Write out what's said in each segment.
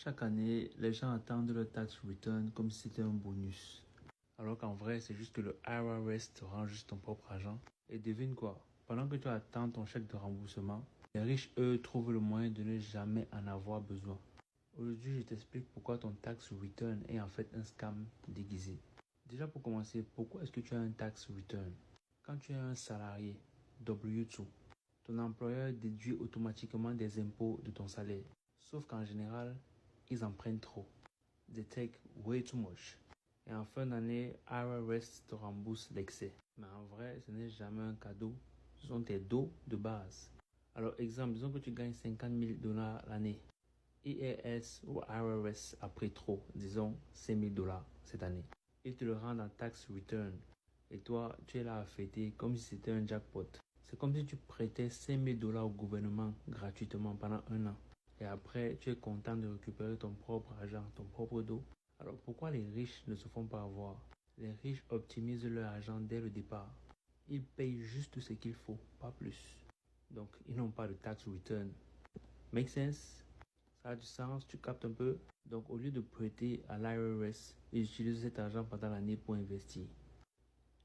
Chaque année, les gens attendent le tax return comme si c'était un bonus. Alors qu'en vrai, c'est juste que le IRS te rend juste ton propre argent. Et devine quoi? Pendant que tu attends ton chèque de remboursement, les riches, eux, trouvent le moyen de ne jamais en avoir besoin. Aujourd'hui, je t'explique pourquoi ton tax return est en fait un scam déguisé. Déjà pour commencer, pourquoi est-ce que tu as un tax return? Quand tu es un salarié, W2, ton employeur déduit automatiquement des impôts de ton salaire. Sauf qu'en général, ils en prennent trop. They take way too much. Et en fin d'année, IRS te rembourse l'excès. Mais en vrai, ce n'est jamais un cadeau. Ce sont tes dos de base. Alors, exemple, disons que tu gagnes 50 000 dollars l'année. IRS ou IRS a pris trop, disons 5 000 dollars cette année. Ils te le rendent en tax return. Et toi, tu es là à fêter comme si c'était un jackpot. C'est comme si tu prêtais 5 000 dollars au gouvernement gratuitement pendant un an. Et après, tu es content de récupérer ton propre argent, ton propre dos. Alors pourquoi les riches ne se font pas avoir? Les riches optimisent leur argent dès le départ. Ils payent juste ce qu'il faut, pas plus. Donc, ils n'ont pas de tax return. Make sense? Ça a du sens, tu captes un peu? Donc, au lieu de prêter à l'IRS, ils utilisent cet argent pendant l'année pour investir.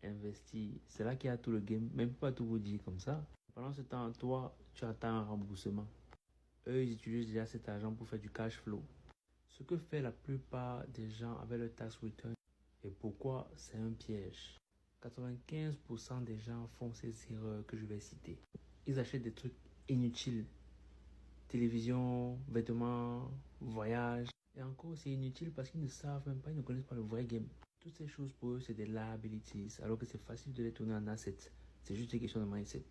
Investir, c'est là qu'il y a tout le game, même pas tout vous dire comme ça. Pendant ce temps, toi, tu attends un remboursement. Eux, ils utilisent déjà cet argent pour faire du cash flow. Ce que fait la plupart des gens avec le tax return et pourquoi c'est un piège. 95% des gens font ces erreurs que je vais citer. Ils achètent des trucs inutiles. Télévision, vêtements, voyages. Et encore, c'est inutile parce qu'ils ne savent même pas, ils ne connaissent pas le vrai game. Toutes ces choses pour eux, c'est des liabilities, alors que c'est facile de les tourner en assets. C'est juste une question de mindset.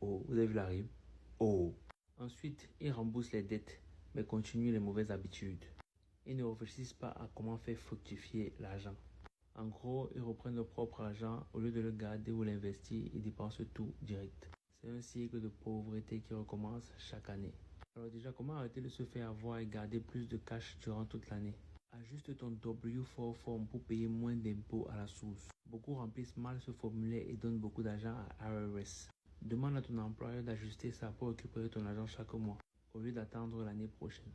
Oh, vous avez vu la rime? Oh. Ensuite, ils remboursent les dettes, mais continuent les mauvaises habitudes. Ils ne réfléchissent pas à comment faire fructifier l'argent. En gros, ils reprennent leur propre argent, au lieu de le garder ou l'investir, ils dépensent tout direct. C'est un cycle de pauvreté qui recommence chaque année. Alors déjà, comment arrêter de se faire avoir et garder plus de cash durant toute l'année? Ajuste ton W4 form pour payer moins d'impôts à la source. Beaucoup remplissent mal ce formulaire et donnent beaucoup d'argent à IRS. Demande à ton employeur d'ajuster ça pour récupérer ton argent chaque mois, au lieu d'attendre l'année prochaine.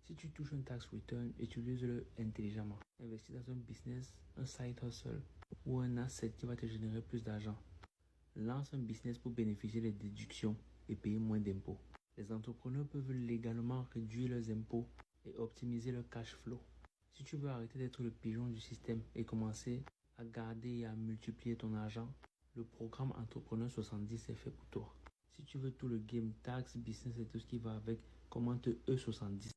Si tu touches un tax return, utilise-le intelligemment. Investis dans un business, un side hustle ou un asset qui va te générer plus d'argent. Lance un business pour bénéficier des déductions et payer moins d'impôts. Les entrepreneurs peuvent légalement réduire leurs impôts et optimiser leur cash flow. Si tu veux arrêter d'être le pigeon du système et commencer à garder et à multiplier ton argent, le programme Entrepreneur 70 est fait pour toi. Si tu veux tout le game tax, business et tout ce qui va avec, commente E70.